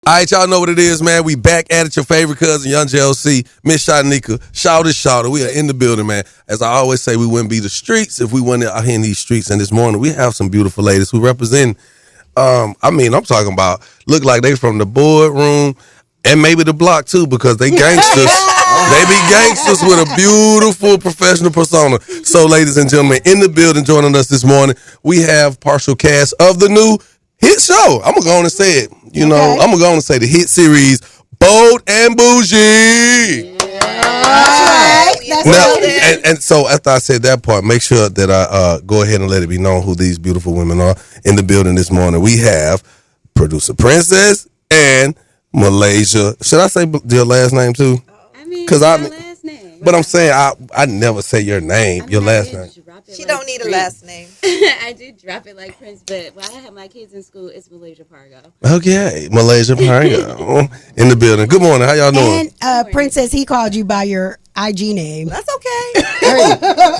All right, y'all know what it is, man. We back at it. Your favorite cousin, Young JOC, Miss Shanika, Shouter. We are in the building, man. As I always say, we wouldn't be the streets if we weren't out here in these streets. And this morning, we have some beautiful ladies who represent, I'm talking about, look like they from the boardroom and maybe the block, too, because they gangsters. They be gangsters with a beautiful professional persona. So, ladies and gentlemen, in the building joining us this morning, we have partial cast of the new hit show. I'm going to go on and say it. I'm going to go on and say the hit series, Bold and Bougie. And so after I said that part, make sure that I go ahead and let it be known who these beautiful women are in the building this morning. We have producer Princess and Malaysia. Should I say your last name too? Because last name. But I'm saying I never say your name, your last name. She don't need a last name. I did drop it like Prince, but when I have my kids in school, it's Malaysia Pargo. Okay, Malaysia Pargo in the building. Good morning. How y'all doing? And Princess, he called you by your IG name. That's okay.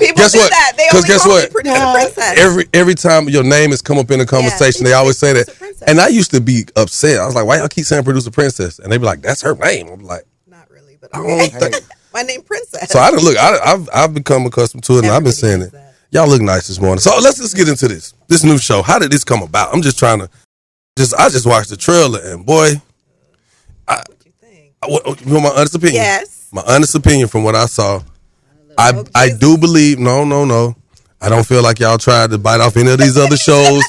People guess do what? that. They only guess call what? me Princess. Every time your name has come up in a conversation, they always say that. And I used to be upset. I was like, why y'all keep saying producer Princess? And they be like, that's her name. I'm like, not really, but I don't think. My name Princess. So I've become accustomed to it, and I've been saying it. Y'all look nice this morning. So let's just get into this new show. How did this come about? I'm just trying to I just watched the trailer, and boy, what you think? You want my honest opinion? Yes. My honest opinion from what I saw, I do believe no. I don't feel like y'all tried to bite off any of these other shows.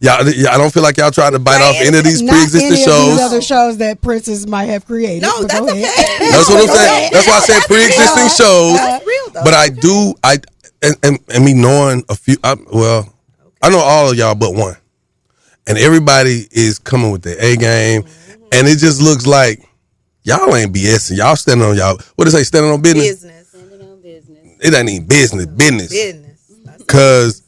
I don't feel like y'all tried to bite off any of these pre-existing shows. Of these other shows that Princess might have created. No, that's okay. That's what I'm saying. That's why I said pre-existing shows. That's real, though. But I do, and me knowing a few, I know all of y'all but one. And everybody is coming with their A game. Mm-hmm. And it just looks like y'all ain't BSing. Y'all standing on y'all, what do they say, standing on business? Standing on business. It ain't even business. Business. Because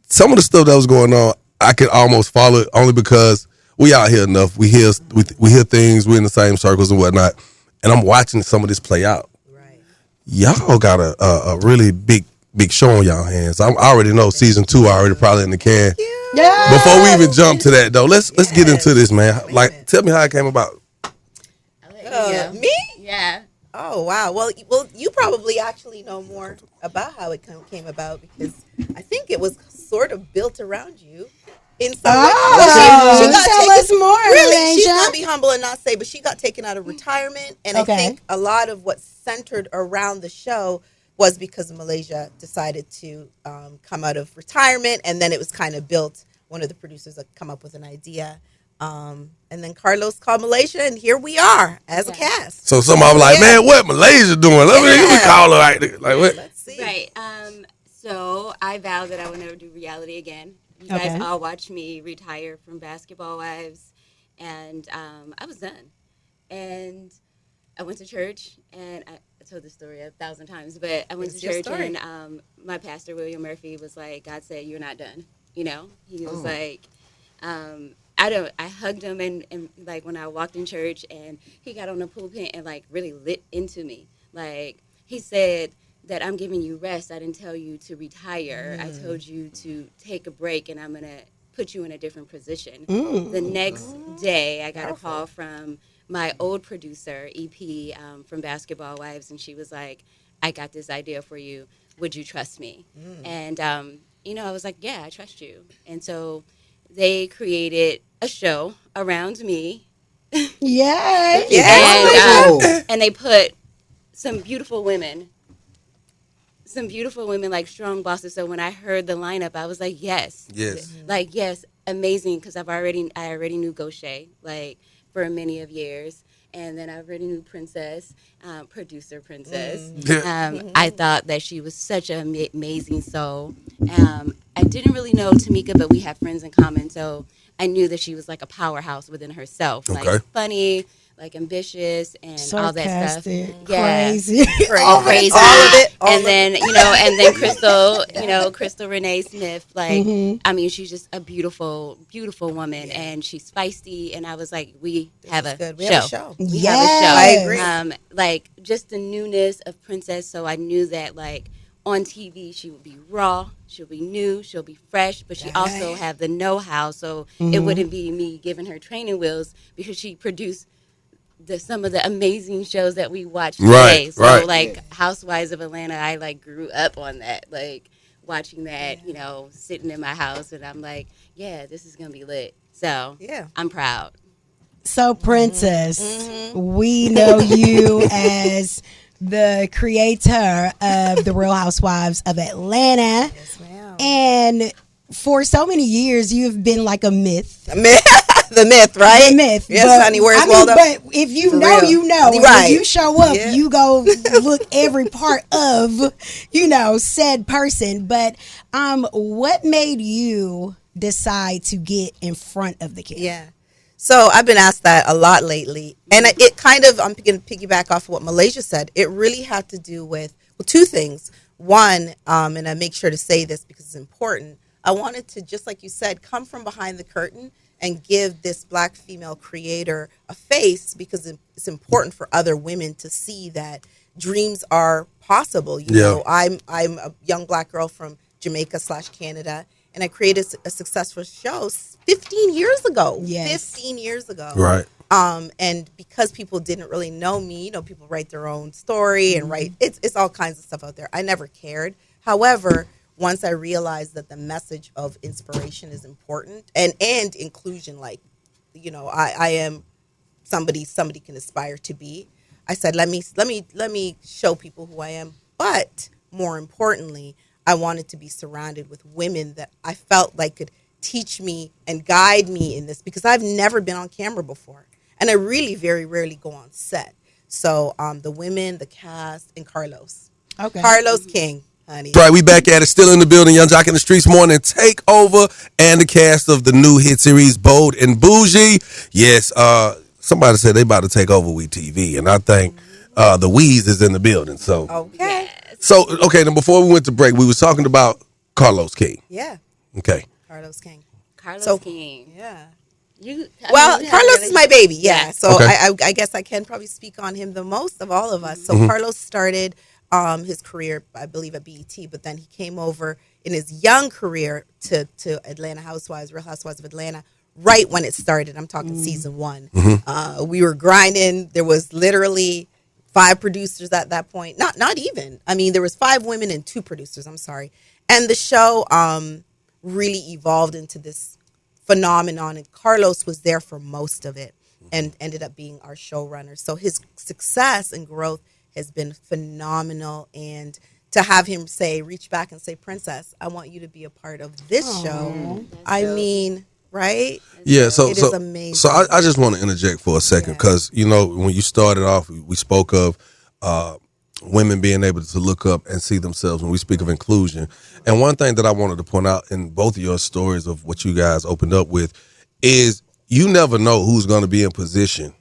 some of the stuff that was going on, I could almost follow it only because we out here enough. We hear things. We're in the same circles and whatnot. And I'm watching some of this play out. Right. Y'all got a really big show on y'all hands. I already know season 2 already probably in the can. Yeah. Before we even jump to that though, let's get into this, man. Like, tell me how it came about. Me? Yeah. Oh wow. Well, you probably actually know more about how it came about because I think it was sort of built around you. In some way. She got tell us more. Really, she's gonna be humble and not say, but she got taken out of retirement, and Okay. I think a lot of what centered around the show was because Malaysia decided to come out of retirement, and then it was kind of built. One of the producers had come up with an idea, and then Carlos called Malaysia, and here we are as a cast. So somebody was like, man, what Malaysia doing? Let me call her like what? Let's see. Right. So I vowed that I would never do reality again. You guys all watched me retire from Basketball Wives, and I was done. And I went to church, and I told this story 1,000 times, but I went to church, and my pastor, William Murphy, was like, God said, you're not done. You know? He was like, I hugged him, and like when I walked in church, and he got on the pulpit and like really lit into me. Like, he said that I'm giving you rest. I didn't tell you to retire. I told you to take a break, and I'm going to put you in a different position. The next day, I got a call from my old producer, EP, from Basketball Wives, and she was like, I got this idea for you. Would you trust me? And, I was like, yeah, I trust you. And so they created a show around me. And they put some beautiful women like strong bosses. So when I heard the lineup, I was like, yes, amazing, because I already knew Gaucher like for many of years, and then I already knew Princess, producer Princess. I thought that she was such an amazing soul. I didn't really know Tamika, but we have friends in common, so I knew that she was like a powerhouse within herself, like funny, like ambitious, and all that stuff. Crazy, all crazy, all of it. And then Crystal, Crystal Renee Smith. Like, I mean, she's just a beautiful, beautiful woman, and she's feisty. And I was like, we have a show. We have a show. I agree. Like just the newness of Princess. So I knew that like on TV, she will be raw, she'll be new, she'll be fresh, but she also have the know-how, so it wouldn't be me giving her training wheels because she produced some of the amazing shows that we watch today. So like Housewives of Atlanta, I like grew up on that, like watching that, you know, sitting in my house, and I'm like, yeah, this is gonna be lit. So I'm proud. So Princess, we know you as the creator of the Real Housewives of Atlanta. Yes, ma'am. And for so many years, you've been like a myth. The myth, right? The myth. Yes, but, honey, where's I mean, Waldo? but if you For know, real. you know. And Right. when you show up, Yeah. you go look every part of, you know, said person. But what made you decide to get in front of the camera? Yeah. So I've been asked that a lot lately. And it kind of, I'm going to piggyback off of what Malaysia said. It really had to do with, well, two things. One, and I make sure to say this because it's important, I wanted to, just like you said, come from behind the curtain and give this Black female creator a face, because it's important for other women to see that dreams are possible. You know, I'm a young Black girl from Jamaica/Canada, and I created a successful show 15 years ago. Yes. 15 years ago. Right. And because people didn't really know me, you know, people write their own story and write, it's all kinds of stuff out there. I never cared. However, once I realized that the message of inspiration is important and inclusion, like, you know, I am somebody can aspire to be. I said, let me show people who I am. But more importantly, I wanted to be surrounded with women that I felt like could teach me and guide me in this, because I've never been on camera before. And I really very rarely go on set. So the women, the cast, and Carlos. Okay. Carlos King, honey. Right, we back at it, still in the building. Young JOC in the Streetz Morning Takeover, and the cast of the new hit series Bold and Bougie. Yes, somebody said they about to take over We TV, and I think the Weeze is in the building. So Okay. Then before we went to break, we was talking about Carlos King. Yeah. Okay. Carlos King. Carlos King. Yeah. Well, Carlos is my baby, yeah. So Okay. I guess I can probably speak on him the most of all of us. So Carlos started his career, I believe, at BET, but then he came over in his young career to Atlanta Housewives, Real Housewives of Atlanta, right when it started. I'm talking season 1. We were grinding. There was literally 5 producers at that point. Not even. I mean, there was 5 women and 2 producers. I'm sorry. And the show really evolved into this phenomenon, and Carlos was there for most of it and ended up being our showrunner. So his success and growth has been phenomenal, and to have him reach back and say, Princess, I want you to be a part of this show. I mean, right? Yeah, It is amazing. So I just want to interject for a second, because, you know, when you started off, we spoke of women being able to look up and see themselves when we speak of inclusion. And one thing that I wanted to point out in both of your stories of what you guys opened up with is you never know who's going to be in position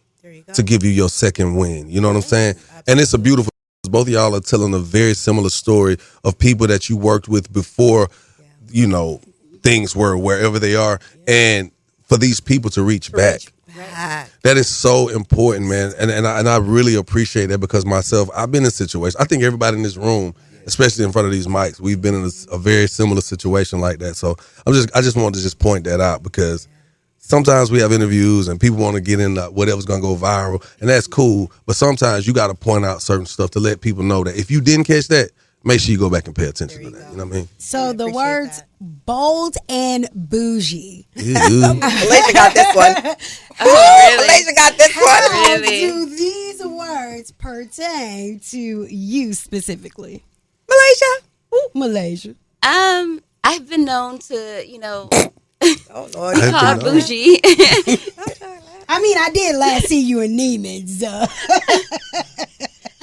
to give you your second win. You know what I'm saying? Absolutely. And it's a beautiful, both of y'all are telling a very similar story of people that you worked with before, you know, things were wherever they are. And for these people to reach back. That is so important, man. And I really appreciate that, because myself, I've been in situations. I think everybody in this room, especially in front of these mics, we've been in a very similar situation like that. So I just wanted to just point that out, because sometimes we have interviews and people want to get in whatever's going to go viral, and that's cool. But sometimes you got to point out certain stuff to let people know that if you didn't catch that, make sure you go back and pay attention to that. You know what I mean? So the words bold and bougie. Malaysia got this one. Really? Malaysia got this one. How Really? do these words pertain to you specifically? Malaysia. Malaysia. I've been known to, you know, Oh, Lord. be called bougie. I mean, I did last see you in Neiman's.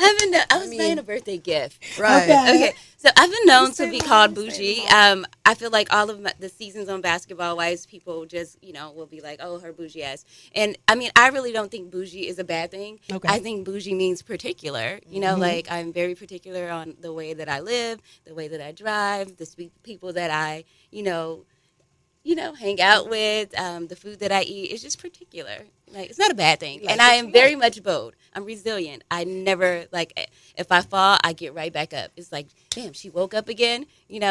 I was buying a birthday gift. Right. Okay, so I've been known to be called bougie. I feel like all of the seasons on Basketball Wives, people just, you know, will be like, oh, her bougie ass. And I mean, I really don't think bougie is a bad thing. Okay. I think bougie means particular. You know, like I'm very particular on the way that I live, the way that I drive, the people that I, you know, hang out with, the food that I eat is just particular. Like, it's not a bad thing. And I am very much bold. I'm resilient. I never, like, if I fall, I get right back up. It's like, damn, she woke up again,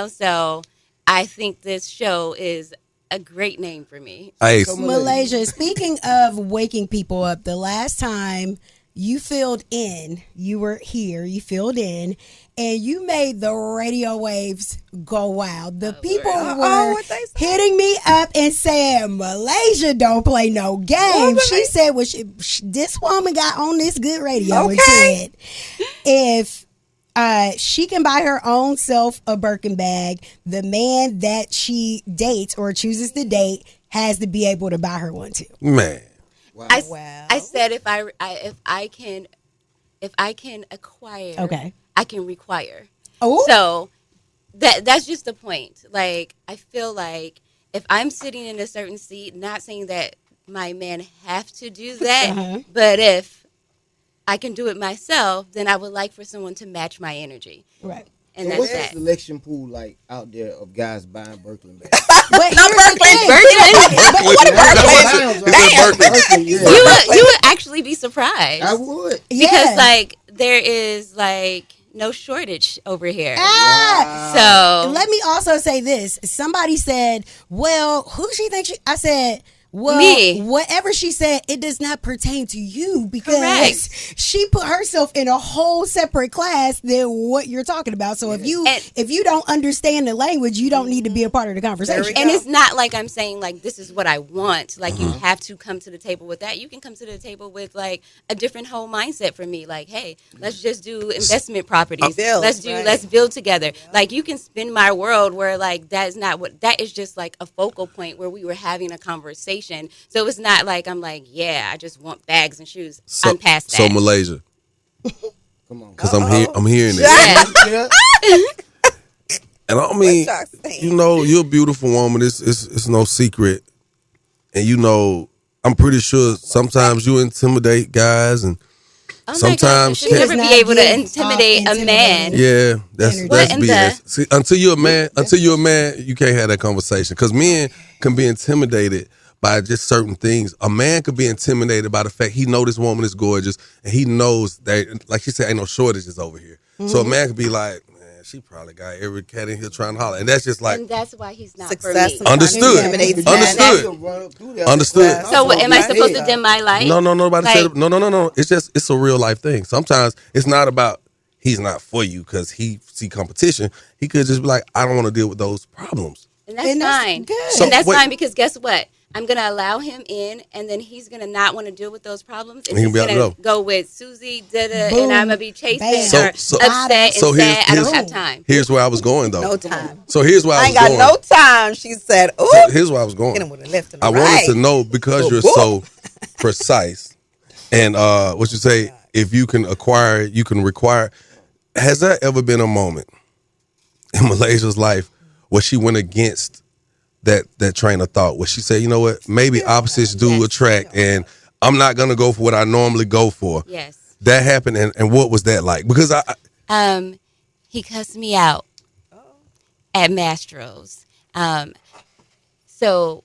so I think this show is a great name for me. Malaysia, speaking of waking people up, the last time you filled in, you were here, you filled in, and you made the radio waves go wild. The people were hitting me up and saying, Malaysia don't play no games. She said, this woman got on this good radio and said, if she can buy her own self a Birkin bag, the man that she dates or chooses to date has to be able to buy her one too. Man. Wow. I said if I can acquire, I can require. Oh, so that's just the point. Like, I feel like if I'm sitting in a certain seat, not saying that my man have to do that, but if I can do it myself, then I would like for someone to match my energy. Right. And so that's what's that. the selection pool like out there of guys buying Birkin bags? But Not Berkeley. Birkin, yeah. You would actually be surprised. I would. Because like there is like no shortage over here. Ah. So let me also say this. Somebody said, well, who she thinks I said, well, me. Whatever she said, it does not pertain to you because Correct. she put herself in a whole separate class than what you're talking about. So if you don't understand the language, you don't need to be a part of the conversation. And it's not like I'm saying like this is what I want. Like you have to come to the table with that. You can come to the table with like a different whole mindset for me. Like, hey, let's just do investment properties. Let's build together. Yeah. Like you can spin my world where like that is just like a focal point where we were having a conversation. So it's not like I'm like, yeah, I just want bags and shoes. I'm past that. So Malaysia. Come on. Because I'm hearing it. Yeah. And I mean, you're a beautiful woman. It's no secret. And I'm pretty sure sometimes you intimidate guys and sometimes you should never be able to intimidate a man. Yeah, that's BS. See, until you're a man, you can't have that conversation. Because men can be intimidated by just certain things. A man could be intimidated by the fact he know this woman is gorgeous and he knows that, like she said, ain't no shortages over here. So a man could be like, man, she probably got every cat in here trying to holler. And that's just like... And that's why he's not success for me. Understood. So am I supposed to dim my light? No, nobody said... No. It's a real life thing. Sometimes it's not about he's not for you because he see competition. He could just be like, I don't want to deal with those problems. And that's fine. Good. So, and that's fine because guess what? I'm going to allow him in, and then he's going to not want to deal with those problems. And he's going to go with Susie, and I'm going to be chasing or upset and sad. I don't have time. Here's where I was going, though. No time. So here's where I was going. I ain't got no time, she said. Ooh. So here's where I was going. Hit him with a left and I wanted to know, because you're so precise, and what you say, if you can acquire it, you can require. Has there ever been a moment in Malaysia's life where she went against that train of thought, where she said, you know what, maybe opposites do attract, and I'm not gonna go for what I normally go for? Yes, that happened. And what was that like? Because he cussed me out at Mastro's. So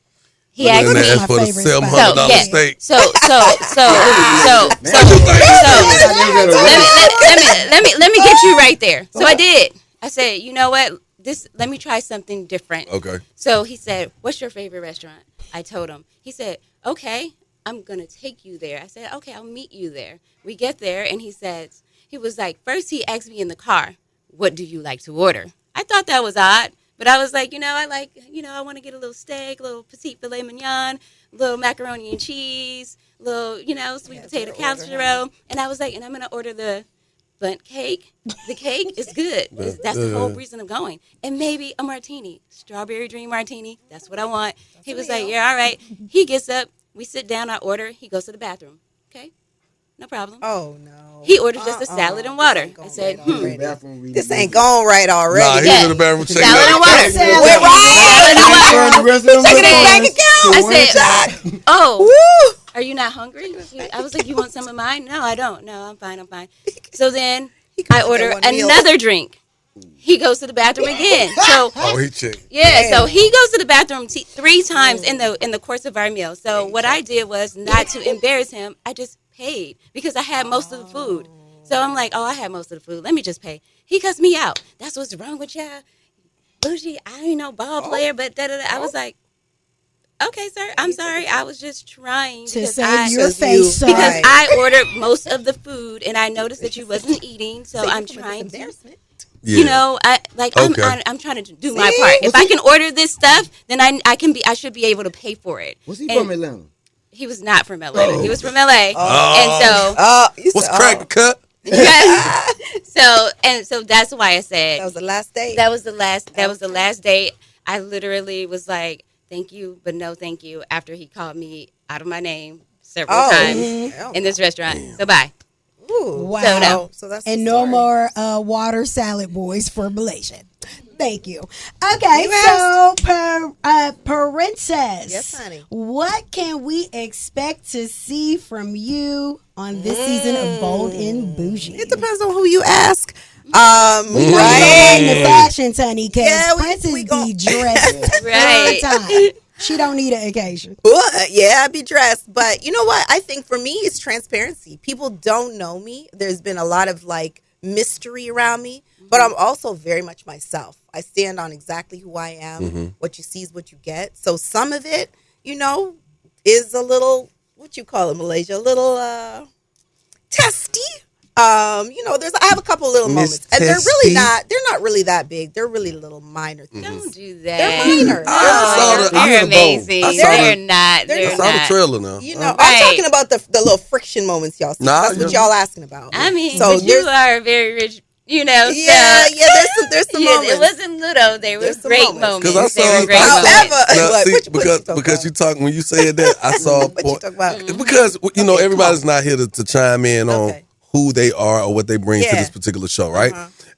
he asked me for the $700 steak. So let me get you right there. So I did. I said, you know what? Let me try something different. Okay. So he said, what's your favorite restaurant? I told him. He said, okay, I'm going to take you there. I said, okay, I'll meet you there. We get there, and he was like, first he asked me in the car, what do you like to order? I thought that was odd, but I was like, I want to get a little steak, a little petite filet mignon, a little macaroni and cheese, a little, sweet potato casserole. And I was like, and I'm going to order the bundt cake. The cake is good. That's the whole reason I'm going. And maybe a martini, strawberry dream martini. That's what I want. He was like, yeah, all right. He gets up. We sit down. I order. He goes to the bathroom. Okay, no problem. Oh no. He ordered just a salad and water. I said, this ain't going right already. Nah, he's in the bathroom checking salad and water. Salad and water. Checking his bank account. I said, oh. Are you not hungry? I was like, you want some of mine? No, I don't. No, I'm fine. So then I order another drink. He goes to the bathroom again. So he checked. Yeah, so he goes to the bathroom 3 times in the course of our meal. So what I did was, not to embarrass him, I just paid because I had most of the food. So I'm like, I had most of the food. Let me just pay. He cussed me out. That's what's wrong with y'all. Bougie, I ain't no ball player, but da-da-da. I was like, okay, sir, I'm sorry. I was just trying to save your face. Because I ordered most of the food, and I noticed that you wasn't eating, so I'm trying to. Yeah. You know, I'm trying to do my part. If I can order this stuff, then I should be able to pay for it. Was he from Atlanta? He was not from Atlanta. He was from LA. And so what's crack cut? Yeah. So that's why I said that was the last day. That was the last day. I literally was like, thank you, but no thank you, after he called me out of my name several times in this restaurant. So bye. Ooh, wow. So that's and no more water salad boys for Malaysia. Thank you. Okay, so Princess. Yes, honey. What can we expect to see from you on this season of Bold and Bougie? It depends on who you ask. Right? In the fashions, honey, because Princess be dressed right time. She don't need an occasion. Yeah, be dressed. But you know what? I think for me, it's transparency. People don't know me. There's been a lot of like mystery around me, but I'm also very much myself. I stand on exactly who I am. What you see is what you get. So some of it, you know, is a little, what you call it, Malaysia, a little testy. You know, I have a couple little moments, and they're not really that big. They're really little minor things. Don't do that. They're minor. They're amazing. They're not. I saw the trailer now. You know, I'm talking about the little friction moments y'all see. That's what y'all asking about. I mean, so you are very rich. You know, yeah. There's some moments. It wasn't little. They were great moments. Because I saw, because you talk when you said that, I saw. What you talk about? Because you know everybody's not here to chime in on who they are or what they bring to this particular show, right?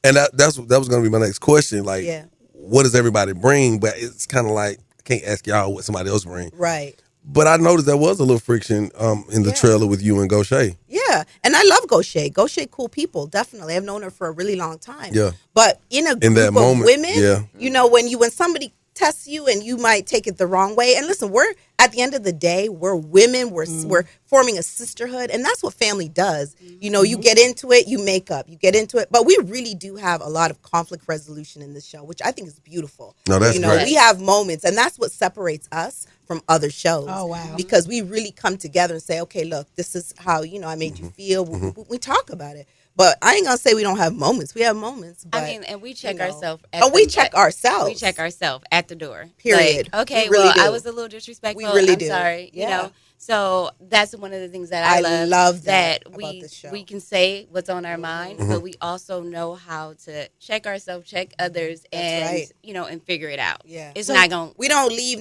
And that was going to be my next question. Like, what does everybody bring? But it's kind of like I can't ask y'all what somebody else bring, right? But I noticed there was a little friction in the trailer with you and Gaucher. Yeah, and I love Gaucher. Gaucher, cool people, definitely. I've known her for a really long time. Yeah, but in a group that moment, of women, you know, when somebody tests you and you might take it the wrong way. And listen, we're at the end of the day, we're women. We're forming a sisterhood, and that's what family does. You know, you get into it, you make up. You get into it, but we really do have a lot of conflict resolution in this show, which I think is beautiful. No, that's great. We have moments, and that's what separates us from other shows. Oh, wow. Because we really come together and say, okay, look, this is how, I made you feel. We talk about it. But I ain't going to say we don't have moments. We have moments. But, and we check ourselves. We check ourselves. We check ourselves at the door. Period. Like, okay, really I was a little disrespectful. We really do. Sorry. Yeah. You know? So that's one of the things that I love that about this show. We can say what's on our mind, but we also know how to check ourselves, check others, and and figure it out. Yeah, it's not going. We don't leave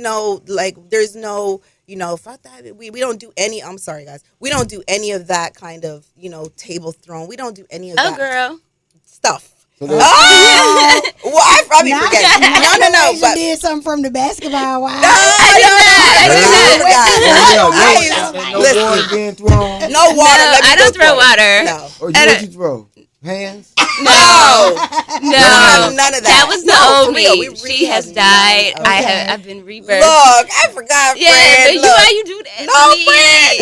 there's no fuck that. We don't do any. I'm sorry, guys. We don't do any of that kind of table thrown. We don't do any of that. Girl, stuff. Well, I probably forget. No. But did something from the basketball. Wow. No water. I don't throw water. No. Or what you throw? Hands? No. None of that. That was the old me. She has died. Okay. I've been rebirthed. Look, I forgot. Yeah, Fred. but why you do that? No, Fred.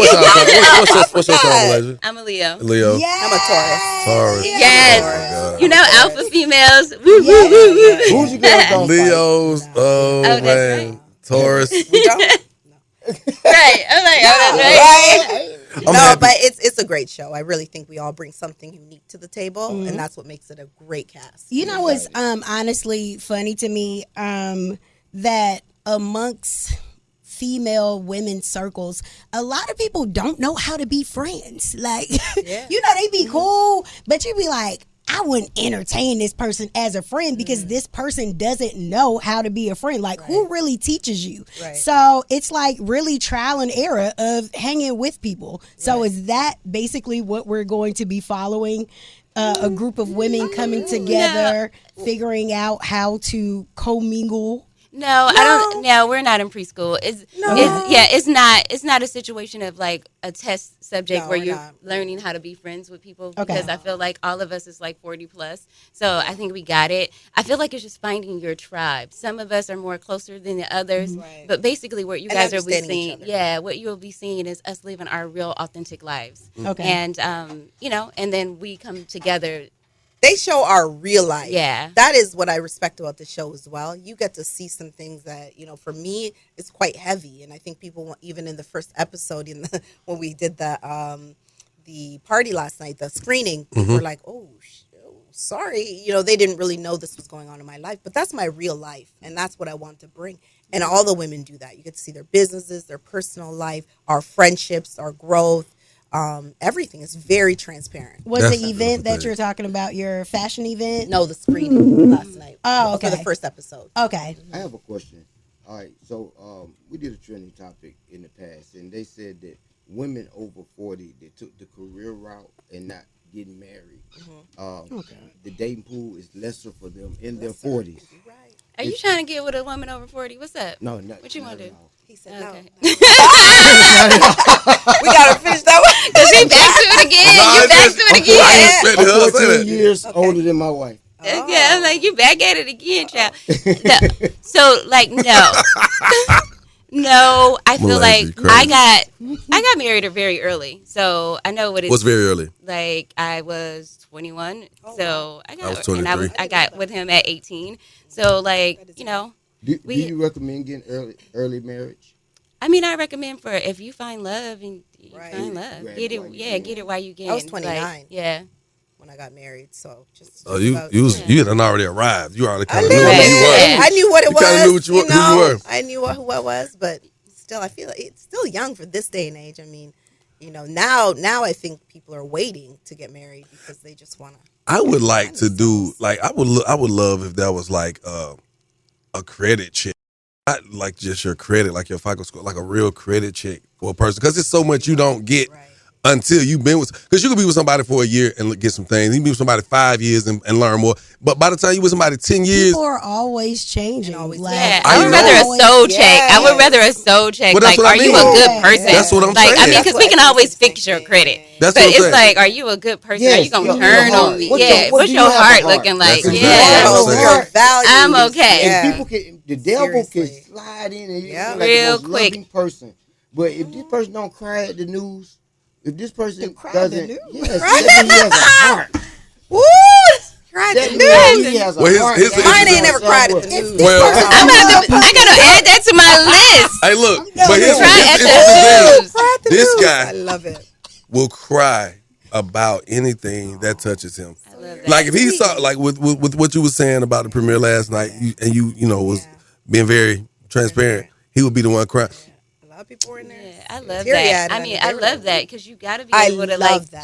What's your sign, Malaysia? I'm a Leo. Leo. Yes. I'm a Taurus. Taurus. Yes. Oh, alpha females. Woo, woo, woo, woo. Who's your girl gonna Leos. Oh, that's man. right. Taurus. We don't. Right. I'm like, that's right. No, but it's a great show. I really think we all bring something unique to the table, and that's what makes it a great cast. You know what's honestly funny to me? That amongst female women circles, a lot of people don't know how to be friends. Like, they be cool, but you be like, I wouldn't entertain this person as a friend because this person doesn't know how to be a friend. Like, who really teaches you? Right. So it's like really trial and error of hanging with people. So is that basically what we're going to be following? A group of women coming together, figuring out how to commingle. No, I don't. No, we're not in preschool. It's not a situation of like a test subject where you're learning how to be friends with people. Because I feel like all of us is like 40 plus. So I think we got it. I feel like it's just finding your tribe. Some of us are more closer than the others. Right. But basically what you guys will be seeing, what you will be seeing is us living our real authentic lives. Okay. And, and then we come together. They show our real life. Yeah. That is what I respect about the show as well. You get to see some things that, for me, it's quite heavy. And I think people, even in the first episode, when we did the party last night, the screening, people were like, sorry. They didn't really know this was going on in my life. But that's my real life. And that's what I want to bring. And all the women do that. You get to see their businesses, their personal life, our friendships, our growth. Everything is very transparent. Was the event that you're talking about your fashion event? No, the screening last night. Oh, okay. For the first episode. Okay. I have a question. All right, so we did a trending topic in the past, and they said that women over 40 that took the career route and not getting married, the dating pool is lesser for them in their 40s. Right. Are you trying to get with a woman over 40? What's up? No. What you want to do? He said no. We gotta finish that one. Because he back to it again. You back to it again. I'm 14 years older than my wife. Yeah, I'm like, you back at it again, child. No. So, like, no. No, I feel like I got married very early. So I know what it's. What's very early? Like, I was 21. So I was 23. And I got with him at 18. So, like, Do you recommend getting early marriage? I mean, I recommend for if you find love and you find love, get it while you can. I was 29. Like, when I got married, so just. You had already arrived. You already kind of knew who you were. I knew what it was. You kind of knew who you were. I knew who I was, but still, I feel like it's still young for this day and age. I mean, now I think people are waiting to get married because they just want to. I would like to do I would love if that was like a credit check, not like just your credit, like your FICO score, like a real credit check for a person, because it's so much you don't get until you've been with. Because you could be with somebody for a year and get some things. You can be with somebody 5 years and learn more. But by the time you with somebody 10 years, people are always changing. I would rather a soul check. I would rather a soul check. Like, are you a good person? That's what I'm saying. I mean, because we can always fix your credit. But it's like, are you a good person? Are you gonna turn on me? What's your heart looking like? I'm okay. And people the devil can slide in and you're like real the most quick loving person. But if this person don't cry at the news, if this person doesn't, he has a heart. Woo! Cried at the news. He has a heart. Mine ain't never cried at the news. I gotta add that to my list. Hey, look, but this guy, I love it, will cry about anything that touches him. I love that. Like if he saw, like with what you were saying about the premiere last night, and you was being very transparent, he would be the one crying. A lot of people were in there. Yeah, I love that. I mean, I love that because you got to be able to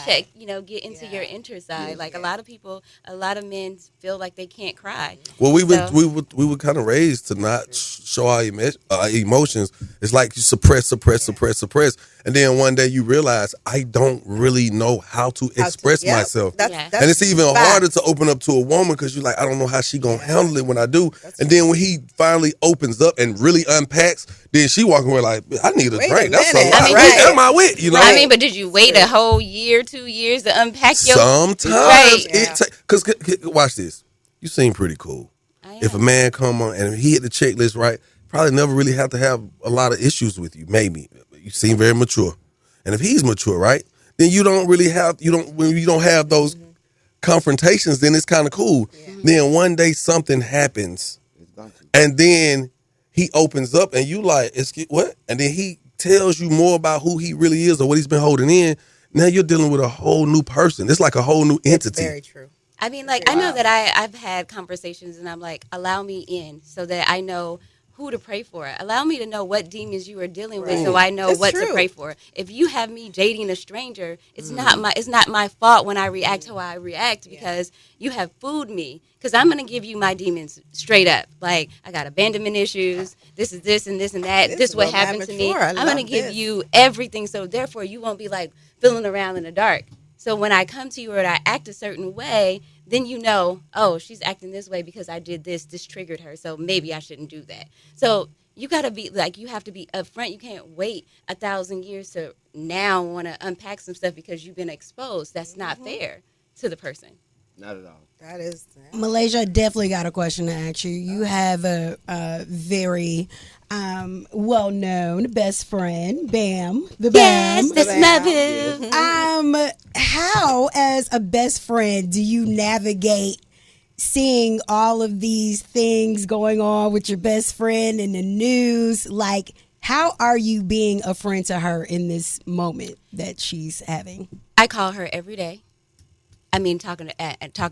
check, get into your inner side. Like a lot of men feel like they can't cry. Well, we were kind of raised to not show our emotions. It's like you suppress, and then one day you realize I don't really know how to express myself, and it's even harder to open up to a woman because you're like, I don't know how she gonna handle it when I do. And then when he finally opens up and really unpacks, then she walking away like, I need a drink. That's something. Am I with? I mean, but did you wait a whole year, 2 years to unpack your? Sometimes because watch this. You seem pretty cool. If a man come on and he hit the checklist right, probably never really have to have a lot of issues with you. Maybe you seem very mature, and if he's mature, right, then you don't really have when you don't have those confrontations. Then it's kind of cool. Yeah. Then one day something happens, and then he opens up, and you like, what? And then he tells you more about who he really is or what he's been holding in. Now you're dealing with a whole new person. It's like a whole new entity. It's very true. I mean, like, I know that I've had conversations and I'm like, allow me in so that I know who to pray for. Allow me to know what demons you are dealing with so I know what to pray for. If you have me dating a stranger, it's not my fault when I react how I react because you have fooled me. Because I'm going to give you my demons straight up. Like, I got abandonment issues. This is this and this and that. This is what happened to me. I'm going to give you everything. So therefore, you won't be like feeling around in the dark. So when I come to you or I act a certain way, then you know, oh, she's acting this way because I did this. This triggered her. So maybe I shouldn't do that. So you got to be like, you have to be upfront. You can't wait 1,000 years to now want to unpack some stuff because you've been exposed. That's not fair to the person. Not at all. That is. Malaysia, definitely got a question to ask you. You have a very well-known best friend, Bam, the Bam. Yes, that's my boo. How, as a best friend, do you navigate seeing all of these things going on with your best friend in the news? Like, how are you being a friend to her in this moment that she's having? I call her every day. I mean, talk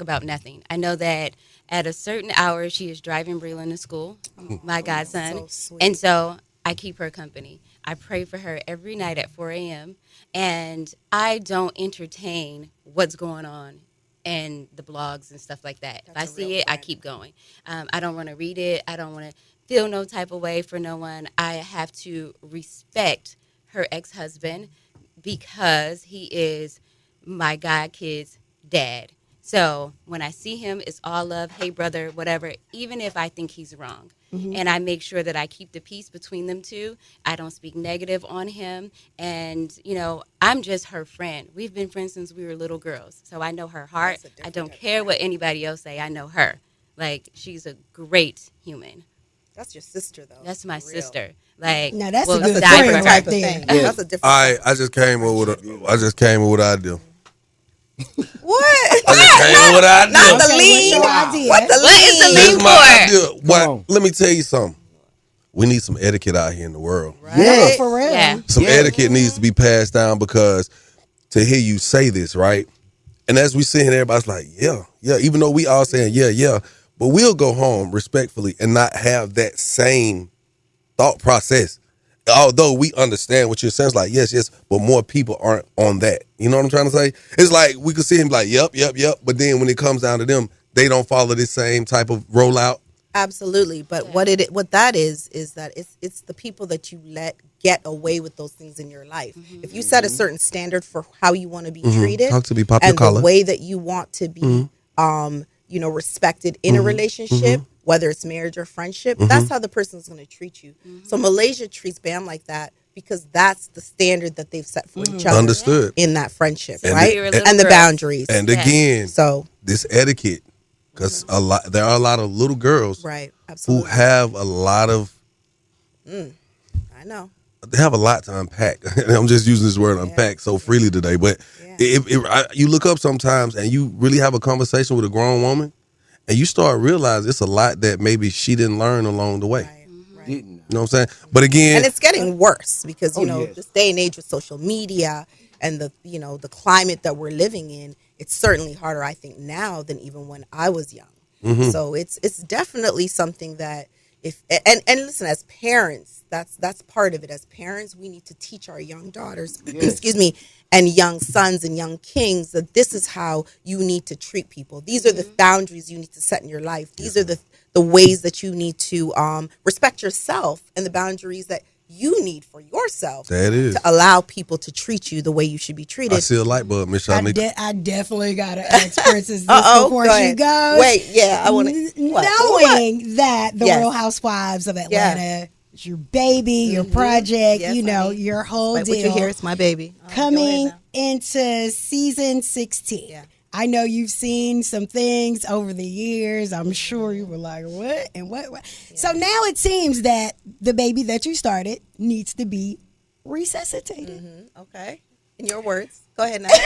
about nothing. I know that at a certain hour, she is driving Breland to school, my godson. So sweet. And so I keep her company. I pray for her every night at 4 a.m. And I don't entertain what's going on in the blogs and stuff like that. If I see it, I keep going. I don't want to read it. I don't want to feel no type of way for no one. I have to respect her ex-husband because he is my god kid's dad. So when I see him, it's all love, hey brother, whatever, even if I think he's wrong. And I make sure that I keep the peace between them two. I don't speak negative on him. And, you know, I'm just her friend. We've been friends since we were little girls. So I know her heart. I don't care what anybody else say. I know her. Like, she's a great human. That's your sister, though. That's my sister. Like, Now, that's we'll a good die for friend her. right of there. thing. Yeah. That's a different. I just came up with an idea. What? I just came up with an idea. Not the Okay, lean. what's your idea? What the What is the lean? This is lean my for? idea. What? on. Let me tell you something. We need some etiquette out here in the world. Right? For real. Yeah. Some Yeah. etiquette needs to be passed down because to hear you say this, right? And as we sit here, everybody's like, yeah, even though we all saying, yeah. But we'll go home respectfully and not have that same thought process. Although we understand what you're saying, it's like, yes, but more people aren't on that. You know what I'm trying to say? It's like we could see him like, yep. But then when it comes down to them, they don't follow this same type of rollout. Absolutely, but what that is that it's the people that you let get away with those things in your life. If you set a certain standard for how you want to be treated, Talk to me, pop your and collar. the way that you want to be, respected in a relationship, whether it's marriage or friendship, that's how the person's going to treat you. So Malaysia treats Bam like that because that's the standard that they've set for each other. Understood. In that friendship, And right? we were little And the girls. boundaries. And Yeah. again, So this etiquette, because there are a lot of little girls right, who absolutely. have a lot of I know. they have a lot to unpack. And I'm just using this word unpack so freely today. But you look up sometimes and you really have a conversation with a grown woman and you start realizing it's a lot that maybe she didn't learn along the way. Right. Didn't. You know what I'm saying? But again, And it's getting worse because yes. this day and age with social media and the climate that we're living in, it's certainly harder, I think, now than even when I was young. So it's definitely something that and listen, as parents, that's part of it. As parents, we need to teach our young daughters, excuse me, and young sons and young kings that this is how you need to treat people. These are the boundaries you need to set in your life. These are the ways that you need to respect yourself and the boundaries that you need for yourself that is. to allow people to treat you the way you should be I treated. see a light bulb, Miss Shanika. I definitely got to ask Princess this before go she ahead. goes. Wait, yeah, I want to. Knowing that the Yes. Real Housewives of Atlanta is your baby, your project, Yes, honey. your whole What deal. you hear? It's my baby. Coming into season 16. Yeah. I know you've seen some things over the years. I'm sure you were like, what and what? So now it seems that the baby that you started needs to be resuscitated. Okay. In your words. Go ahead now. Because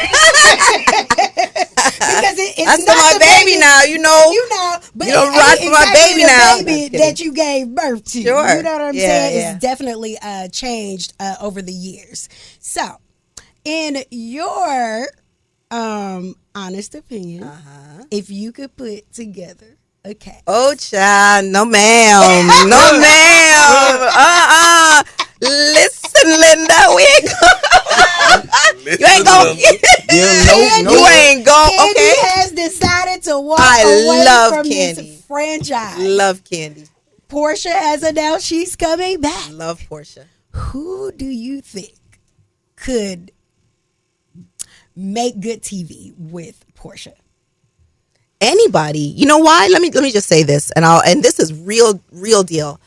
it's That's not my the baby now, you know. but You don't it ride ain't for my exactly baby the now. baby Just kidding. that you gave birth to. Sure. You know what I'm Yeah, saying? yeah. It's definitely changed over the years. So, in your honest opinion, if you could put together a cat. Oh, child. No, ma'am. No, ma'am. Listen, Linda. We ain't You ain't going. You ain't going. Candy Okay. has decided to walk I away love from Candy. this franchise. Love Candy. Portia has announced she's coming back. Love Portia. Who do you think could make good TV with Portia? Anybody. You know why? Let me just say this, and this is real deal.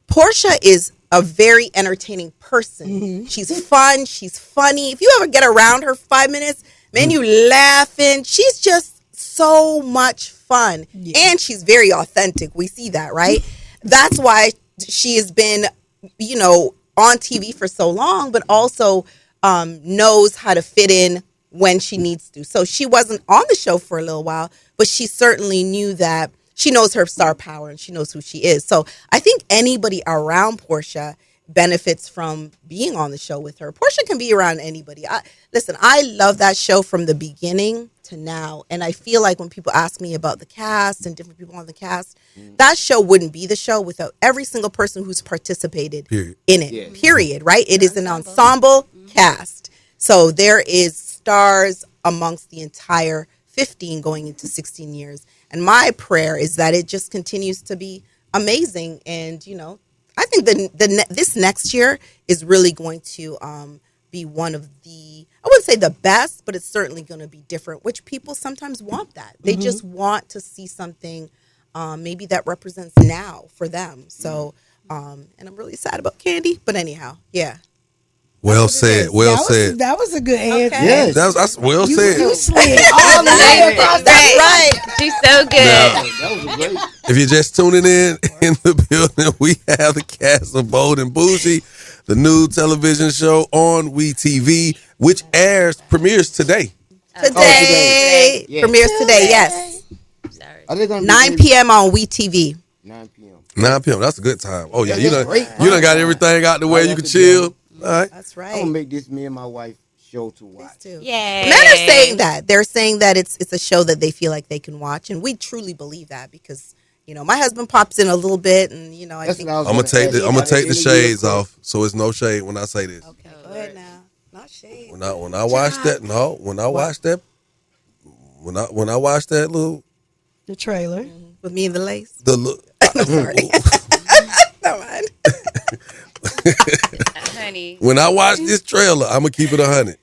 Portia is a very entertaining person. Mm-hmm. She's fun. She's funny. If you ever get around her 5 minutes, man, you laughing. She's just so much fun. Yeah. And she's very authentic. We see that, right? That's why she has been, on TV for so long, but also knows how to fit in when she needs to. So she wasn't on the show for a little while, but she certainly knew that she knows her star power and she knows who she is. So I think anybody around Portia benefits from being on the show with her. Portia can be around anybody. I love that show from the beginning to now. And I feel like when people ask me about the cast and different people on the cast, that show wouldn't be the show without every single person who's participated in it. Yeah. Period. Right? It is an ensemble cast. So there is stars amongst the entire 15 going into 16 years. And my prayer is that it just continues to be amazing. And, I think this next year is really going to be one of the, I wouldn't say the best, but it's certainly going to be different, which people sometimes want that. They just want to see something maybe that represents now for them. So, and I'm really sad about Candy, but anyhow, yeah. Well said. Well said. That was a good answer. Okay. Yes, that's well said. You slid all the way across. That's right. She's so good. Now, That was great. if you're just tuning in the building, we have the cast of Bold and Bougie, the new television show on WeTV, which premieres today. Today. Yeah. Premieres today, yes. Sorry. Are they gonna be 9 p.m. on WeTV. 9 p.m. 9 p.m. That's a good time. Oh, yeah. That's You great. done got everything out the way. I You love can to chill. do All right. That's I'm right. gonna make this me and my wife show to watch. Too. Yay. Men are saying that. They're saying that it's a show that they feel like they can watch, and we truly believe that because my husband pops in a little bit, and I That's think. what I was I'm gonna take the ask you. shades off, so it's no shade when I say this. Okay, go ahead now. Not shade. When I watched that, when I watched that little The trailer. With me and the lace. I'm sorry. Never mind. Honey. When I watched this trailer, I'm gonna keep it 100.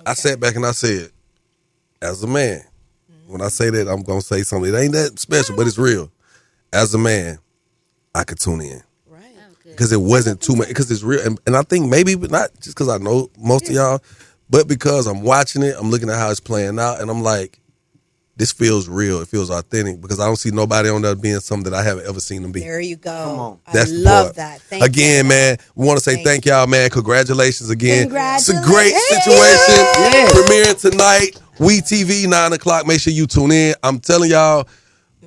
I sat back and I said, as a man, when I say that, I'm gonna say something. It ain't that special, but it's real. As a man, I could tune in. Right. Because it wasn't too much. Because it's real, and I think maybe not just because I know most of y'all, but because I'm watching it, I'm looking at how it's playing out, and I'm like, this feels real. It feels authentic because I don't see nobody on there being something that I haven't ever seen them be. There you go. Come on. That's I the love part. that. Thank Again, you. man, we want to say thank y'all, man. Congratulations again. It's a great Congratulations. situation. Yes. Premiering tonight. WeTV, 9 o'clock. Make sure you tune in. I'm telling y'all,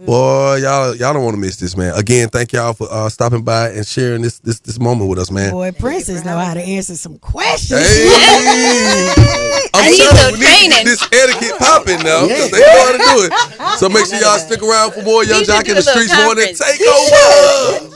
boy, y'all don't want to miss this, man. Again, thank y'all for stopping by and sharing this moment with us, man. Boy, Princess know how to answer some questions. Hey. I need telling some you, we need to get training. this etiquette popping now because they know how to do it. So make sure y'all stick around for more Young We should Jock do and the a little Streetz Morning conference. Takeover.